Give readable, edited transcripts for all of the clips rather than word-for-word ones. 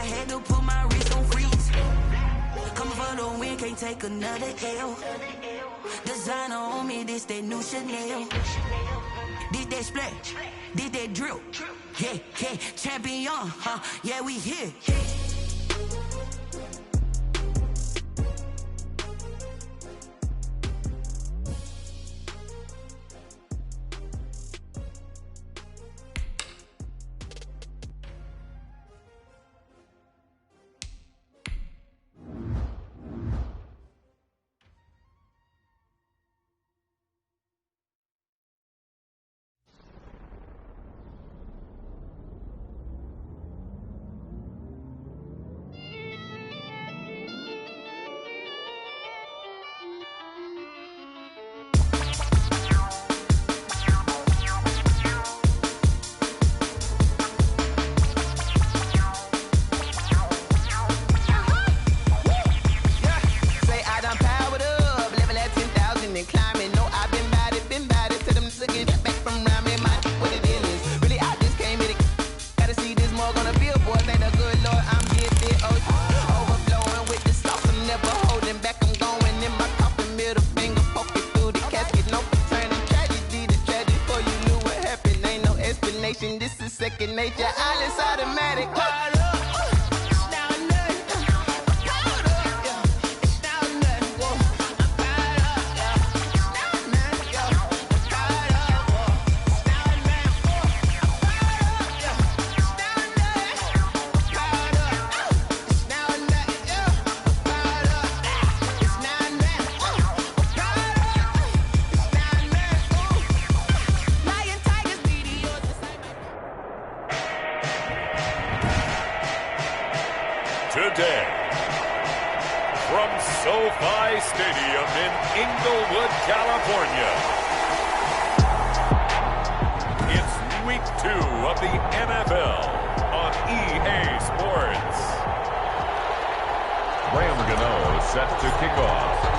had to put my wrist on freeze. Coming for the win, can't take another L. Designer on me, this that new Chanel. Did that splash, did that drill. Yeah, yeah, champion, huh? Yeah, we here. This is second nature, all is automatic. Today, from SoFi Stadium in Inglewood, California, it's week 2 of the NFL on EA Sports. Graham Gano set to kick off.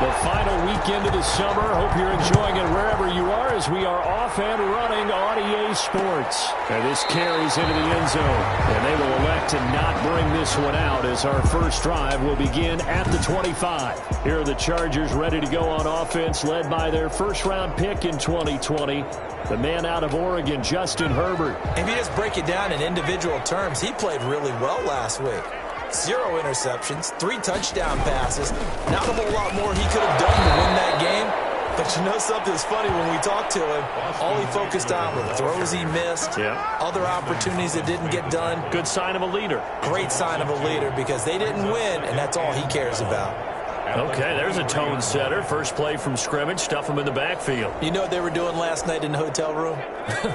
The final weekend of the summer. Hope you're enjoying it wherever you are as we are off and running on EA Sports. And this carries into the end zone. And they will elect to not bring this one out as our first drive will begin at the 25. Here are the Chargers ready to go on offense, led by their first-round pick in 2020, the man out of Oregon, Justin Herbert. If you just break it down in individual terms, he played really well last week. 0 interceptions, 3 touchdown passes. Not a whole lot more he could have done to win that game. But you know something's funny when we talked to him. All he focused on were throws he missed, other opportunities that didn't get done. Good sign of a leader. Great sign of a leader because they didn't win, and that's all he cares about. Okay, there's a tone setter. First play from scrimmage, stuff him in the backfield. You know what they were doing last night in the hotel room?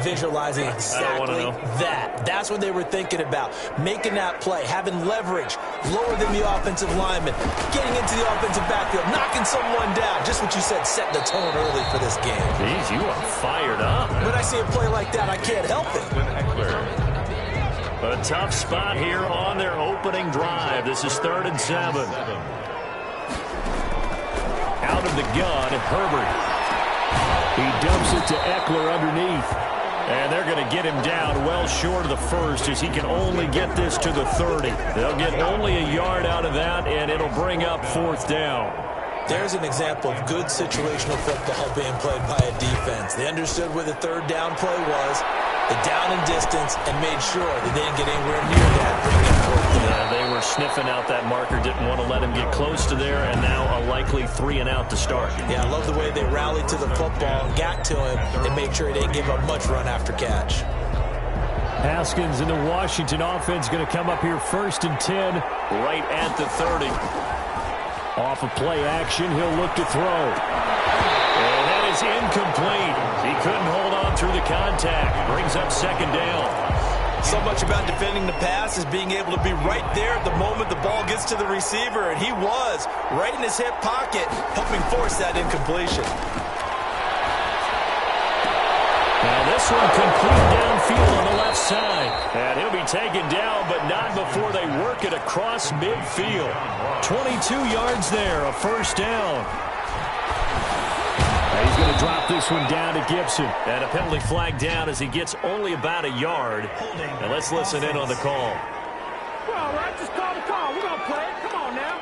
Visualizing exactly that. That's what they were thinking about. Making that play, having leverage, lower than the offensive lineman, getting into the offensive backfield, knocking someone down. Just what you said, setting the tone early for this game. Jeez, you are fired up. When I see a play like that, I can't help it. A tough spot here on their opening drive. This is 3rd and 7. Out of the gun, Herbert. He dumps it to Eckler underneath. And they're going to get him down well short of the first as he can only get this to the 30. They'll get only a yard out of that, and it'll bring up 4th down. There's an example of good situational football being played by a defense. They understood where the 3rd down play was, the down and distance, and made sure they didn't get anywhere near that. They were sniffing out that marker, didn't want to let him get close to there, and now a likely 3 and out to start. Yeah, I love the way they rallied to the football and got to him and made sure he didn't give up much run after catch. Haskins and the Washington offense going to come up here 1st and 10, right at the 30. Off of play action, he'll look to throw. And that is incomplete. He couldn't hold on through the contact. Brings up 2nd down. So much about defending the pass is being able to be right there at the moment the ball gets to the receiver, and he was right in his hip pocket, helping force that incompletion. Now this one complete downfield on the left side. And he'll be taken down, but not before they work it across midfield. 22 yards there, a 1st down. He's going to drop this one down to Gibson. And a penalty flag down as he gets only about a yard. And let's listen in on the call. We're all right. Just call the call. We're going to play it. Come on now.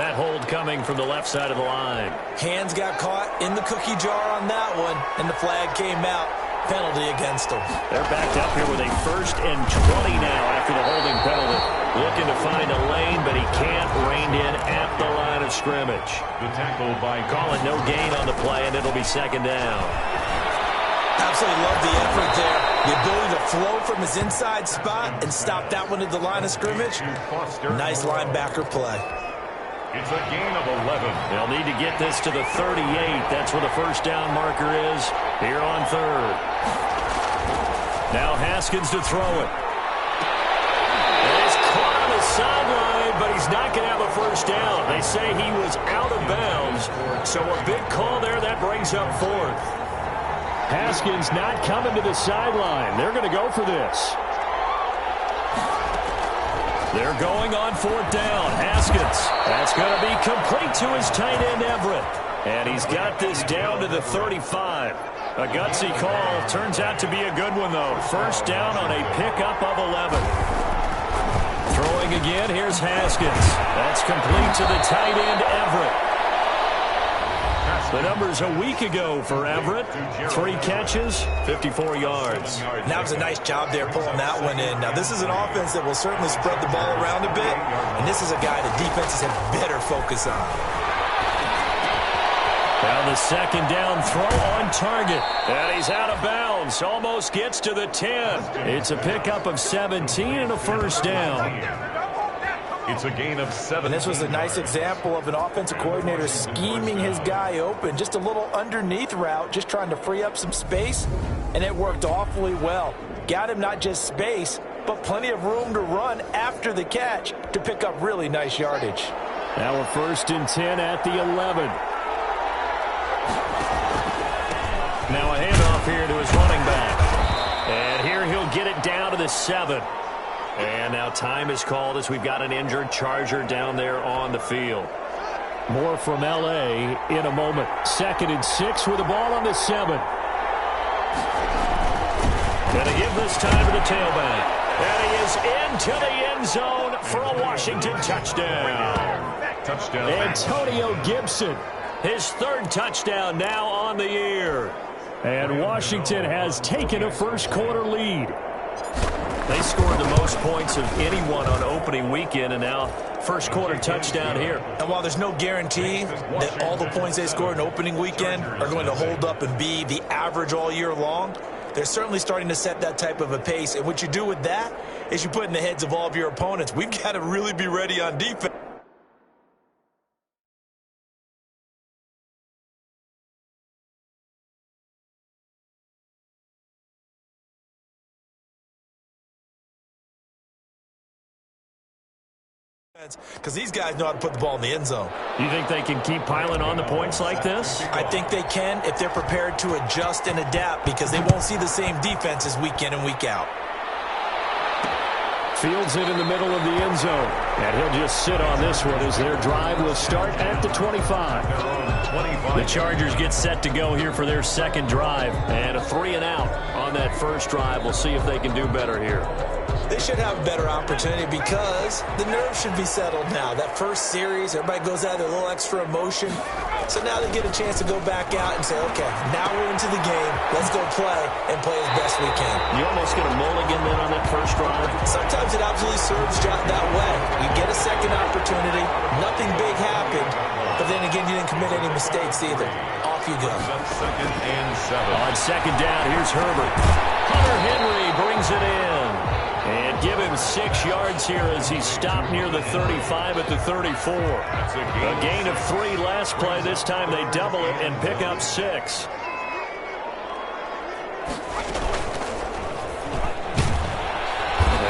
That hold coming from the left side of the line. Hands got caught in the cookie jar on that one, and the flag came out. Penalty against them. They're backed up here with a 1st and 20 now after the holding penalty. Looking to find a lane, but he can't. Reined in at the line of scrimmage. The tackle by Calling no gain on the play, and it'll be 2nd down. Absolutely love the effort there. The ability to flow from his inside spot and stop that one at the line of scrimmage. Nice linebacker play. It's a gain of 11. They'll need to get this to the 38. That's where the 1st down marker is here on 3rd. Now Haskins to throw it. And it's caught on the sideline, but he's not going to have a 1st down. They say he was out of bounds, so a big call there. That brings up 4th. Haskins not coming to the sideline. They're going to go for this. They're going on 4th down. Haskins. That's going to be complete to his tight end, Everett. And he's got this down to the 35. A gutsy call. Turns out to be a good one, though. 1st down on a pickup of 11. Throwing again. Here's Haskins. That's complete to the tight end, Everett. The numbers a week ago for Everett. 3 catches, 54 yards. That was a nice job there pulling that one in. Now, this is an offense that will certainly spread the ball around a bit, and this is a guy that defenses have better focus on. Now the 2nd down throw on target. And he's out of bounds. Almost gets to the 10. It's a pickup of 17 and a 1st down. It's a gain of 7. And this was a nice example of an offensive coordinator scheming his guy open. Just a little underneath route, just trying to free up some space, and it worked awfully well. Got him not just space, but plenty of room to run after the catch to pick up really nice yardage. Now a 1st and 10 at the 11. Now a handoff here to his running back. And here he'll get it down to the 7. And now time is called as we've got an injured Charger down there on the field. More from L.A. in a moment. 2nd and 6 with the ball on the 7. Going to give this time to the tailback. And he is into the end zone for a Washington touchdown. Touchdown. Antonio Gibson, his 3rd touchdown now on the year. And Washington has taken a 1st quarter lead. They scored the most points of anyone on opening weekend, and now 1st quarter touchdown here. And while there's no guarantee that all the points they scored in opening weekend are going to hold up and be the average all year long, they're certainly starting to set that type of a pace. And what you do with that is you put in the heads of all of your opponents, we've got to really be ready on defense. Because these guys know how to put the ball in the end zone. You think they can keep piling on the points like this? I think they can if they're prepared to adjust and adapt, because they won't see the same defenses week in and week out. Fields it in the middle of the end zone. And he'll just sit on this one as their drive will start at the 25. The Chargers get set to go here for their 2nd drive. And a 3-and-out on that 1st drive. We'll see if they can do better here. They should have a better opportunity because the nerves should be settled now. That 1st series, everybody goes out with a little extra emotion. So now they get a chance to go back out and say, okay, now we're into the game. Let's go play and play as best we can. You almost get a mulligan then on that 1st drive. Sometimes it absolutely serves that way. You get a 2nd opportunity. Nothing big happened. But then again, you didn't commit any mistakes either. Off you go. 2nd and 7. On 2nd down, here's Herbert. Hunter Henry brings it in. And give him 6 yards here as he stopped near the 35 at the 34. A gain of 3 last play. This time they double it and pick up 6.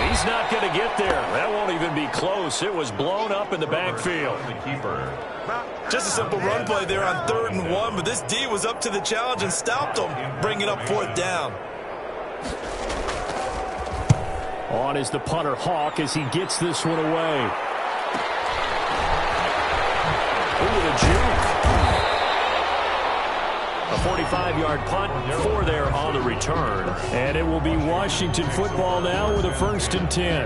He's not going to get there. That won't even be close. It was blown up in the backfield. The keeper. Just a simple run play there on 3rd and 1, but this D was up to the challenge and stopped him, bringing up 4th down. On is the punter, Hawk, as he gets this one away. Ooh, the juke. A 45-yard punt, 4 there on the return. And it will be Washington football now with a 1st and 10.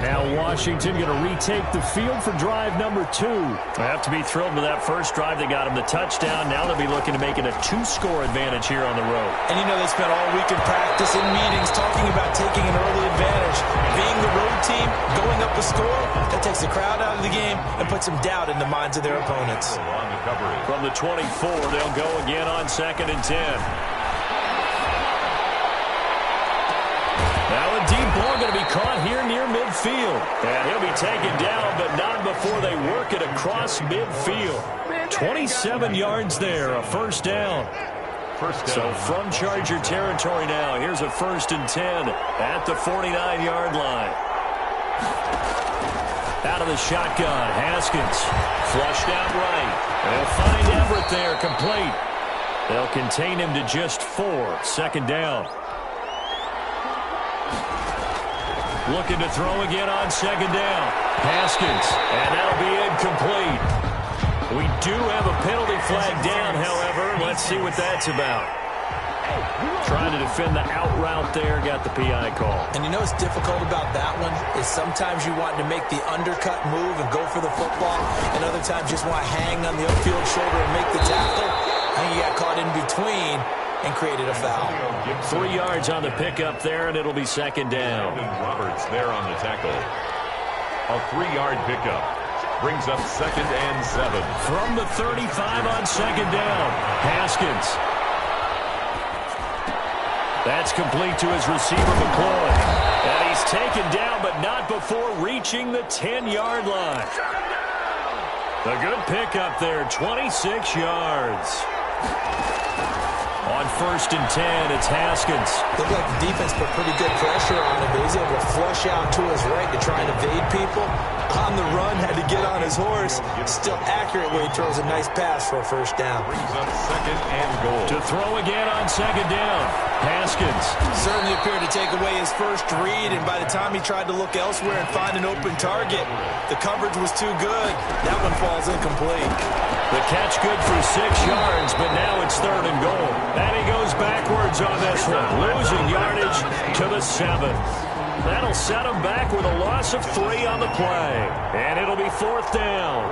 Now Washington going to retake the field for drive number 2. They have to be thrilled with that first drive. They got him the touchdown. Now they'll be looking to make it a 2-score advantage here on the road. And you know they spent all week in practice and meetings talking about taking an early advantage. Being the road team, going up a score, that takes the crowd out of the game and puts some doubt in the minds of their opponents. From the 24, they'll go again on 2nd and 10. Now a deep ball going to be caught here near midfield. And he'll be taken down, but not before they work it across midfield. 27 yards there, a 1st down. So from Charger territory now, here's a 1st and 10 at the 49-yard line. Out of the shotgun, Haskins flushed out right. They'll find Everett there, complete. They'll contain him to just 4, 2nd down. Looking to throw again on 2nd down. Haskins, and that'll be incomplete. We do have a penalty flag down, however. Let's see what that's about. Trying to defend the out route there, got the PI call. And you know what's difficult about that one is sometimes you want to make the undercut move and go for the football, and other times you just want to hang on the upfield shoulder and make the tackle. I think you got caught in between and created a foul. 3 yards on the pickup there, and it'll be 2nd down. Roberts there on the tackle. A 3-yard pickup brings up 2nd and 7. From the 35 on 2nd down, Haskins. That's complete to his receiver, McCloy. And he's taken down, but not before reaching the 10-yard line. A good pickup there, 26 yards. On 1st and 10, it's Haskins. Looked like the defense put pretty good pressure on him, but he's able to flush out to his right to try and evade people. On the run, had to get on his horse. Still accurate when he throws a nice pass for a 1st down. Brings up 2nd and goal. To throw again on 2nd down, Haskins. Certainly appeared to take away his first read, and by the time he tried to look elsewhere and find an open target, the coverage was too good. That one falls incomplete. The catch good for 6 yards, but now it's 3rd and goal. And he goes backwards on this one, losing yardage to the 7. That'll set him back with a loss of 3 on the play. And it'll be 4th down.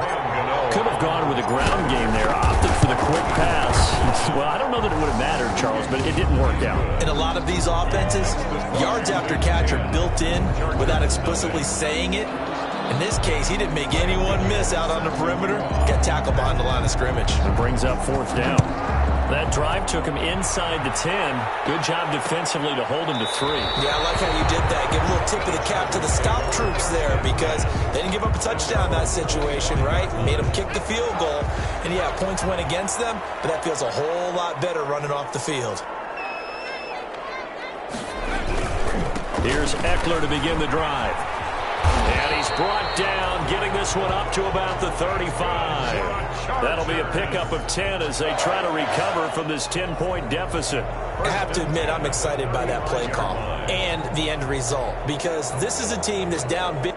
Could have gone with a ground game there, opted for the quick pass. Well, I don't know that it would have mattered, Charles, but it didn't work out. In a lot of these offenses, yards after catch are built in without explicitly saying it. In this case, he didn't make anyone miss out on the perimeter. Got tackled behind the line of scrimmage. It brings up 4th down. That drive took him inside the 10. Good job defensively to hold him to 3. Yeah, I like how you did that. Give a little tip of the cap to the stop troops there because they didn't give up a touchdown in that situation, right? Made them kick the field goal. And, yeah, points went against them, but that feels a whole lot better running off the field. Here's Eckler to begin the drive. And he's brought down, getting this one up to about the 35. That'll be a pickup of 10 as they try to recover from this 10-point deficit. I have to admit, I'm excited by that play call and the end result because this is a team that's down big.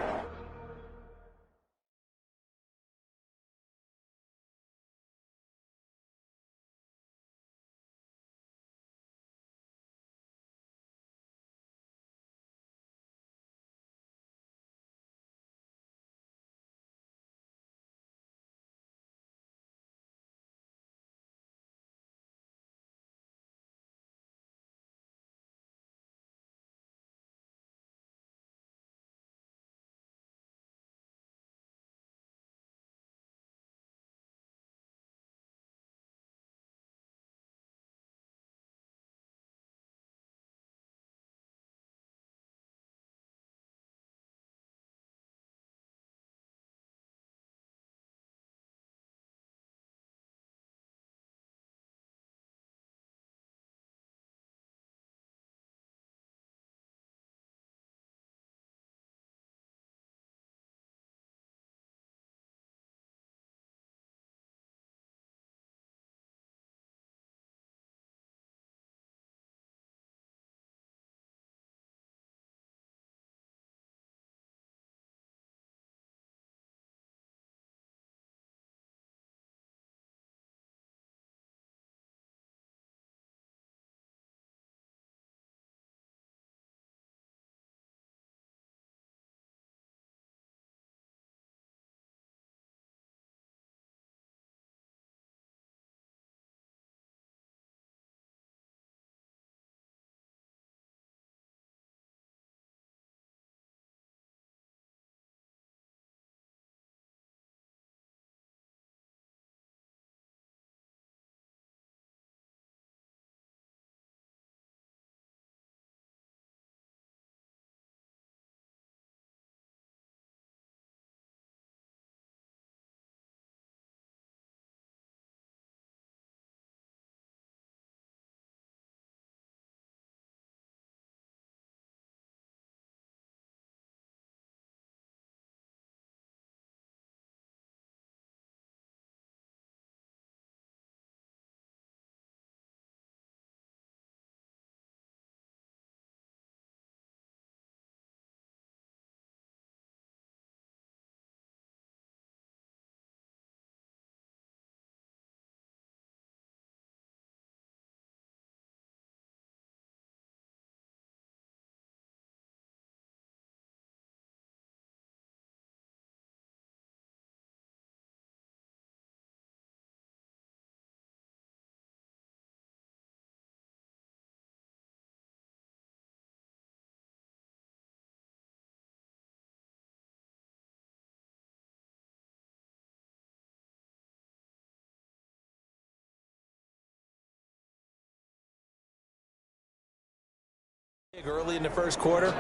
Early in the first quarter,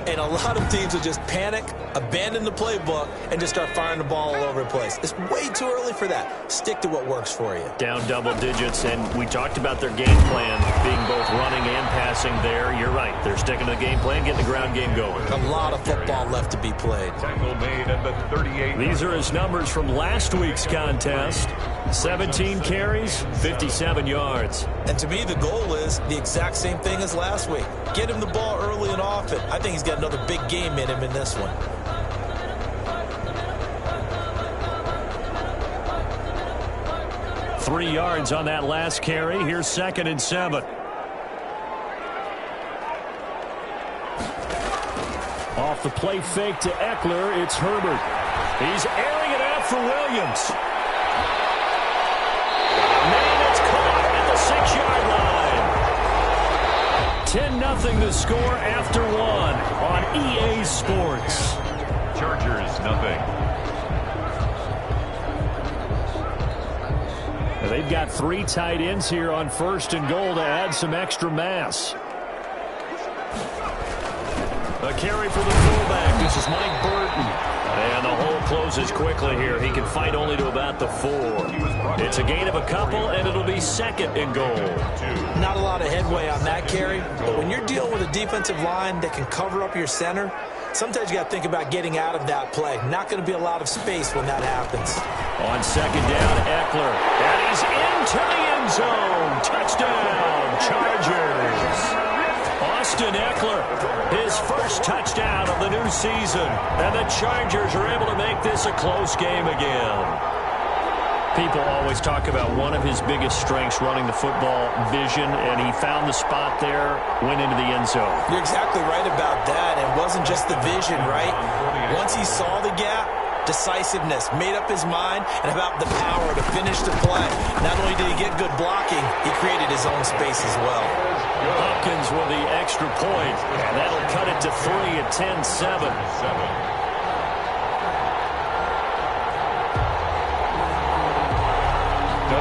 and a lot of teams will just panic, abandon the playbook, and just start firing the ball all over the place. It's way too early for that. Stick to what works for you. Down double digits, and we talked about their game plan being both running and passing there. You're right. They're sticking to the game plan, getting the ground game going. A lot of football left to be played. Tackle made at the 38. These are his numbers from last week's contest. 17 carries, 57 yards. And to me, the goal is the exact same thing as last week. Get him the ball early and often. I think he's got another big game in him in this one. Three yards on that last carry. Here's 2nd and 7. Off the play fake to Eckler, it's Herbert. He's airing it out for Williams. Man, it's caught at the 6-yard line. 10-0 the score after one on EA Sports. Chargers, nothing. They've got 3 tight ends here on 1st and goal to add some extra mass. A carry for the fullback. This is Mike Burton. And the hole closes quickly here. He can fight only to about the 4. It's a gain of a couple, and it'll be 2nd and goal. Not a lot of headway on that carry, but when you're dealing with a defensive line that can cover up your center, sometimes you got to think about getting out of that play. Not going to be a lot of space when that happens. On 2nd down, Eckler. And he's into the end zone. Touchdown, Chargers. Austin Eckler, his first touchdown of the new season. And the Chargers are able to make this a close game again. People always talk about one of his biggest strengths running the football, vision, and he found the spot there, went into the end zone. You're exactly right about that. It wasn't just the vision, right? Once he saw the gap, decisiveness, made up his mind, and about the power to finish the play. Not only did he get good blocking, he created his own space as well. Hopkins with the extra point, and that'll cut it to 3 at 10-7.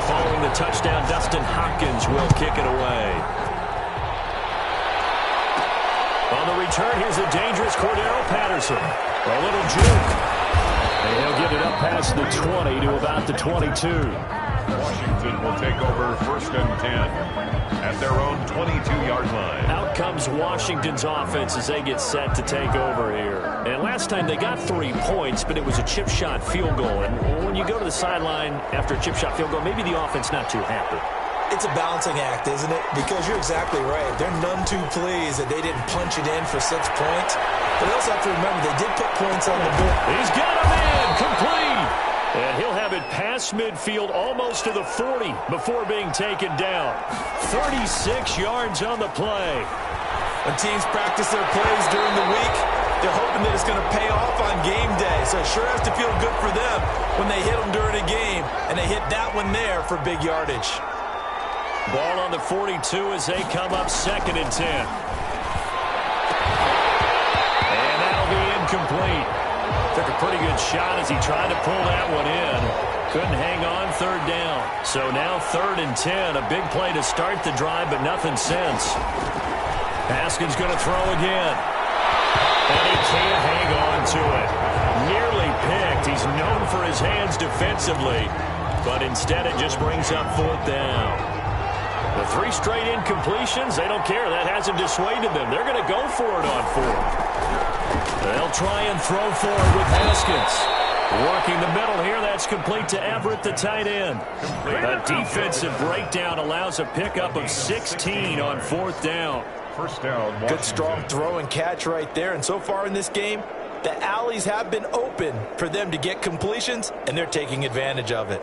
Following the touchdown, Dustin Hopkins will kick it away. On the return, here's a dangerous Cordero Patterson. A little juke. And he'll get it up past the 20 to about the 22. Washington will take over 1st and 10 at their own 22-yard line. Out comes Washington's offense as they get set to take over here. And last time they got 3 points, but it was a chip shot field goal. And when you go to the sideline after a chip shot field goal, maybe the offense not too happy. It's a balancing act, isn't it? Because you're exactly right. They're none too pleased that they didn't punch it in for 6 points. But they also have to remember they did put points on the board. He's got him in, complete. And he'll have it past midfield almost to the 40 before being taken down. 36 yards on the play. When teams practice their plays during the week, they're hoping that it's going to pay off on game day. So it sure has to feel good for them when they hit them during a game, and they hit that one there for big yardage. Ball on the 42 as they come up 2nd and 10. And that'll be incomplete. Took a pretty good shot as he tried to pull that one in. Couldn't hang on 3rd down. So now 3rd and 10. A big play to start the drive, but nothing since. Haskins going to throw again. And he can't hang on to it. Nearly picked. He's known for his hands defensively. But instead it just brings up 4th down. The 3 straight incompletions, they don't care. That hasn't dissuaded them. They're going to go for it on 4th. They'll try and throw for it with Haskins. Working the middle here, that's complete to Everett, the tight end. A defensive breakdown allows a pickup of 16 on 4th down. 1st down, Washington. Good strong throw and catch right there. And so far in this game, the alleys have been open for them to get completions, and they're taking advantage of it.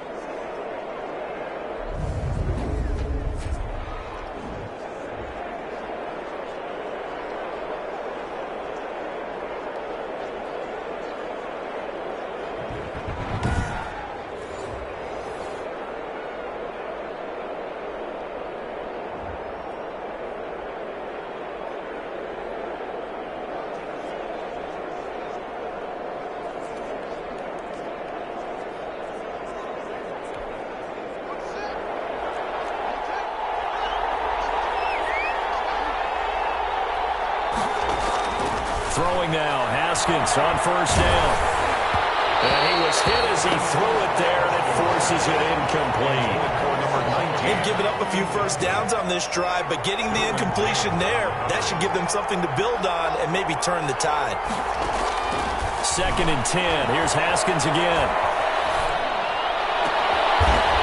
throwing now. Haskins on first down. And he was hit as he threw it there, and it forces it incomplete. They've given up a few first downs on this drive, but getting the incompletion there, that should give them something to build on and maybe turn the tide. 2nd and 10. Here's Haskins again.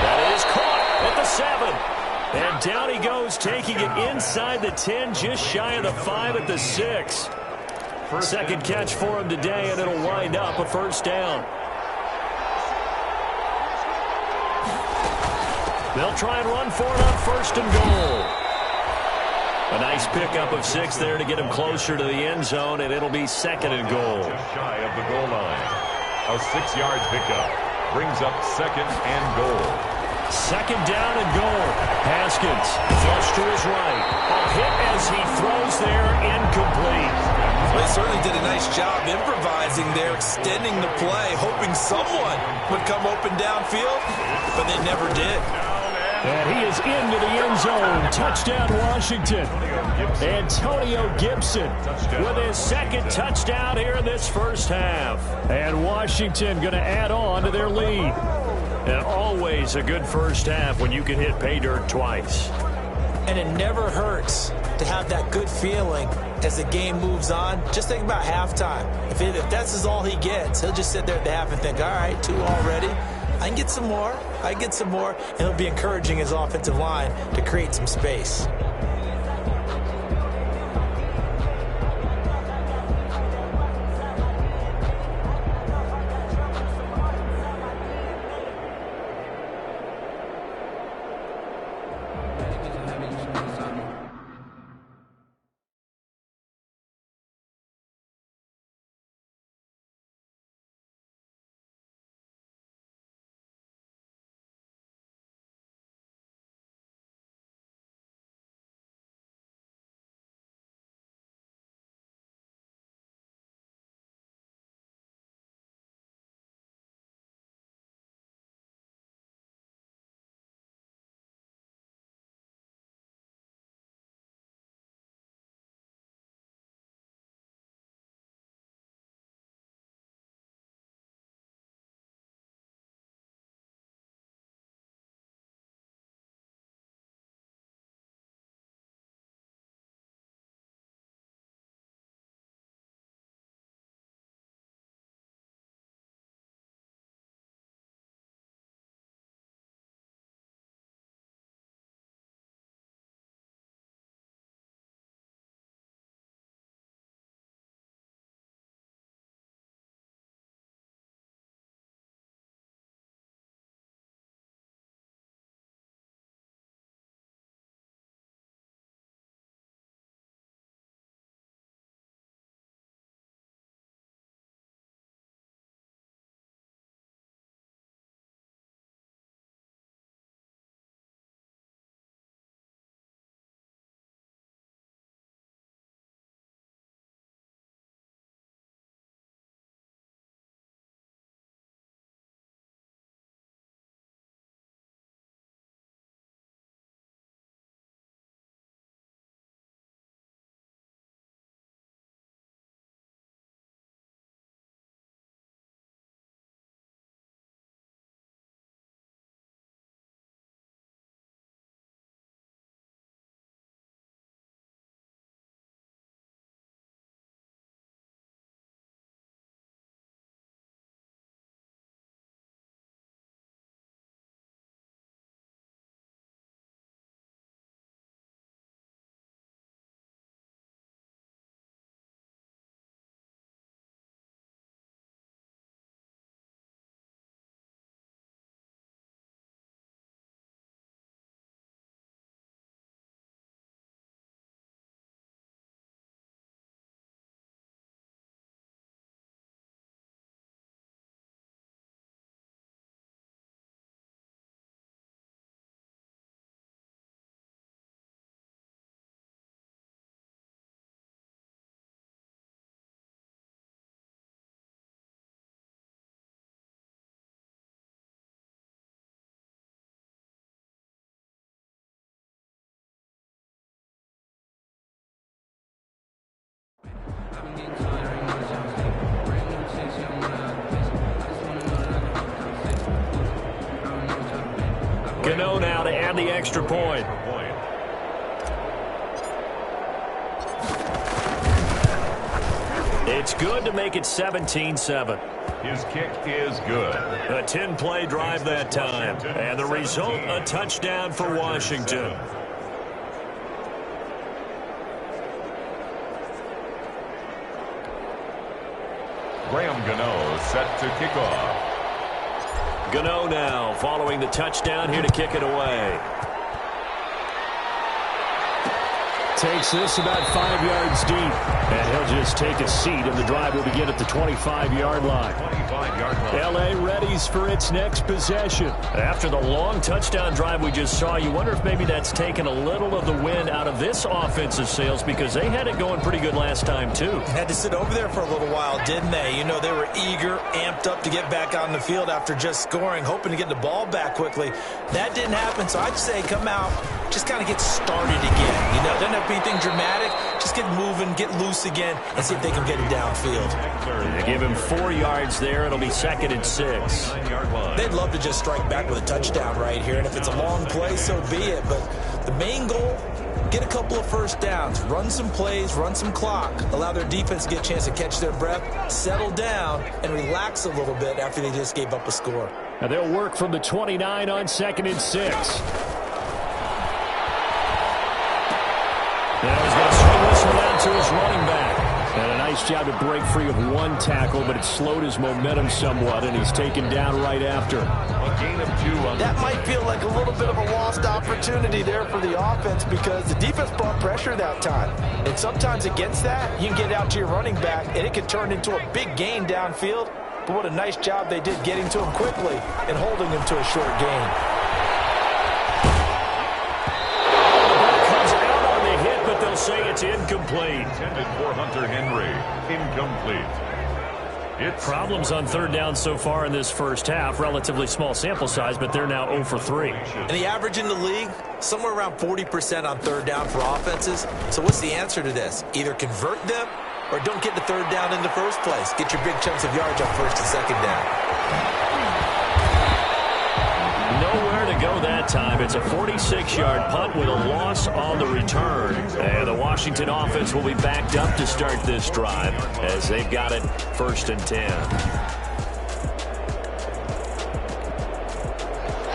That is caught at the 7. And down he goes, taking it inside the 10, just shy of the 5 at the 6. Second catch for him today, and it'll wind up a first down. They'll try and run for it on 1st and goal. A nice pickup of 6 there to get him closer to the end zone, and it'll be 2nd and goal. Just shy of the goal line. A 6-yard pickup brings up 2nd and goal. 2nd down and goal. Haskins flush to his right. A hit as he throws there, incomplete. They certainly did a nice job improvising there, extending the play, hoping someone would come open downfield, but they never did. And he is into the end zone. Touchdown, Washington. Antonio Gibson with his 2nd touchdown here in this first half. And Washington going to add on to their lead. And always a good first half when you can hit pay dirt twice. And it never hurts to have that good feeling as the game moves on. Just think about halftime. If that's all he gets, he'll just sit there at the half and think, all right, 2 already. I can get some more. I can get some more. And he'll be encouraging his offensive line to create some space. Gano now to add the extra point. It's good to make it 17-7. His kick is good. A 10-play drive that time. And the result, a touchdown for Washington. Graham Gano set to kick off. Gano now following the touchdown here to kick it away. Takes this about 5 yards deep. And he'll just take a seat, and the drive will begin at the 25-yard line. 25-yard line. L.A. readies for its next possession. After the long touchdown drive we just saw, you wonder if maybe that's taken a little of the wind out of this offensive sails, because they had it going pretty good last time, too. Had to sit over there for a little while, didn't they? You know, they were eager, amped up to get back on the field after just scoring, hoping to get the ball back quickly. That didn't happen, so I'd say come out, just kind of get started again. You know, doesn't have to be anything dramatic. Just get moving, get loose again, and see if they can get it downfield. They give him 4 yards there. It'll be 2nd and 6. They'd love to just strike back with a touchdown right here, and if it's a long play, so be it. But the main goal, get a couple of first downs, run some plays, run some clock, allow their defense to get a chance to catch their breath, settle down, and relax a little bit after they just gave up a score. Now they'll work from the 29 on 2nd and 6. Now he's going to swing this one out to his running back. And a nice job to break free of one tackle, but it slowed his momentum somewhat, and he's taken down right after. A gain of 2 on That might feel like a little bit of a lost opportunity there for the offense, because the defense brought pressure that time. And sometimes against that, you can get out to your running back, and it can turn into a big gain downfield. But what a nice job they did getting to him quickly and holding him to a short gain. They'll say it's incomplete. Intended for Hunter Henry. Incomplete. It's problems on 3rd down so far in this first half. Relatively small sample size, but they're now 0 for 3. And the average in the league, somewhere around 40% on 3rd down for offenses. So what's the answer to this? Either convert them or don't get the 3rd down in the first place. Get your big chunks of yards on 1st and 2nd down. Nowhere to go that time. It's a 46-yard punt with a loss on the return. And the Washington offense will be backed up to start this drive as they've got it 1st and 10.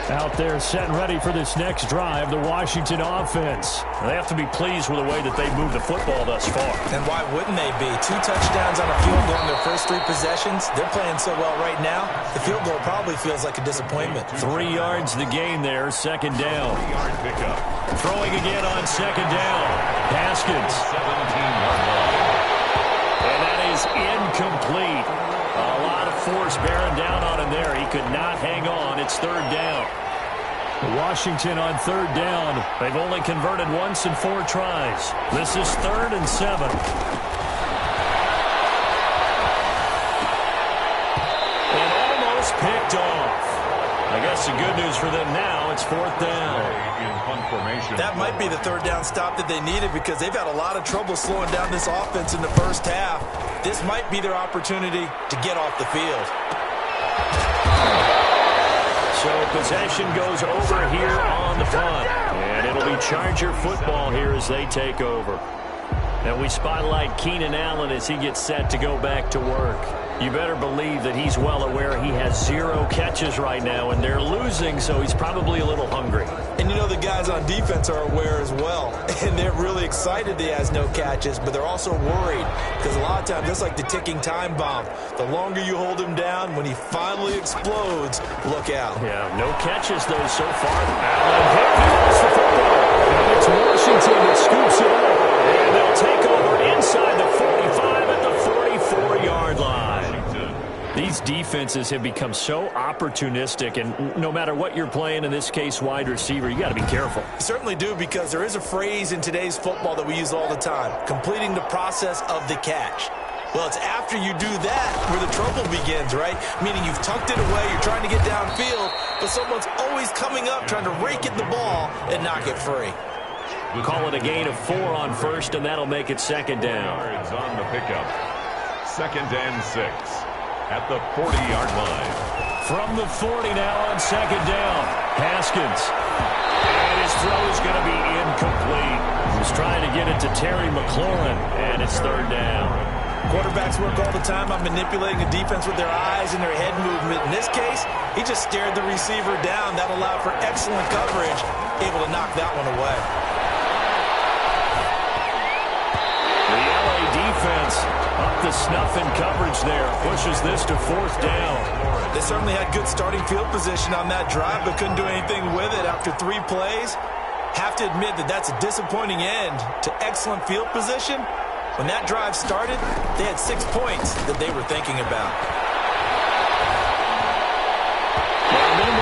Out there set and ready for this next drive, the Washington offense. They have to be pleased with the way that they've moved the football thus far. And why wouldn't they be? 2 touchdowns on a field goal in their first 3 possessions. They're playing so well right now, the field goal probably feels like a disappointment. 3 yards the gain there, 2nd down. 3-yard pickup. Throwing again on 2nd down. Haskins. 17-yard line. And that is incomplete. A lot of force bearing down on him there. He could not hang on. It's 3rd down. Washington on 3rd down. They've only converted once in 4 tries. This is 3rd and 7. And almost picked off. I guess the good news for them now, it's 4th down. In punt formation. That might be the 3rd down stop that they needed, because they've had a lot of trouble slowing down this offense in the first half. This might be their opportunity to get off the field. So possession goes over here on the punt. And it'll be Charger football here as they take over. And we spotlight Keenan Allen as he gets set to go back to work. You better believe that he's well aware he has 0 catches right now, and they're losing, so he's probably a little hungry. And you know the guys on defense are aware as well. And they're really excited that he has no catches, but they're also worried. Because a lot of times, just like the ticking time bomb, the longer you hold him down, when he finally explodes, look out. Yeah, no catches, though, so far. Allen hit. He lost the football. And it's Washington that scoops it up. And they'll take over inside the 45 at the 44-yard line. These defenses have become so opportunistic, and no matter what you're playing, in this case wide receiver, you got to be careful. You certainly do, because there is a phrase in today's football that we use all the time: completing the process of the catch. Well, it's after you do that where the trouble begins, right? Meaning you've tucked it away, you're trying to get downfield, but someone's always coming up trying to rake at the ball and knock it free. We'll call it a gain of 4 on 1st, and that'll make it 2nd down. Yards on the pickup. 2nd and 6 at the 40-yard line. From the 40 now on second down. Haskins. And his throw is going to be incomplete. He was trying to get it to Terry McLaurin, and it's third down. Quarterbacks work all the time on manipulating the defense with their eyes and their head movement. In this case, he just stared the receiver down. That allowed for excellent coverage, able to knock that one away. The LA defense up to snuff in coverage there. Pushes this to fourth down. They certainly had good starting field position on that drive, but couldn't do anything with it after 3 plays. Have to admit that that's a disappointing end to excellent field position. When that drive started, they had 6 points that they were thinking about.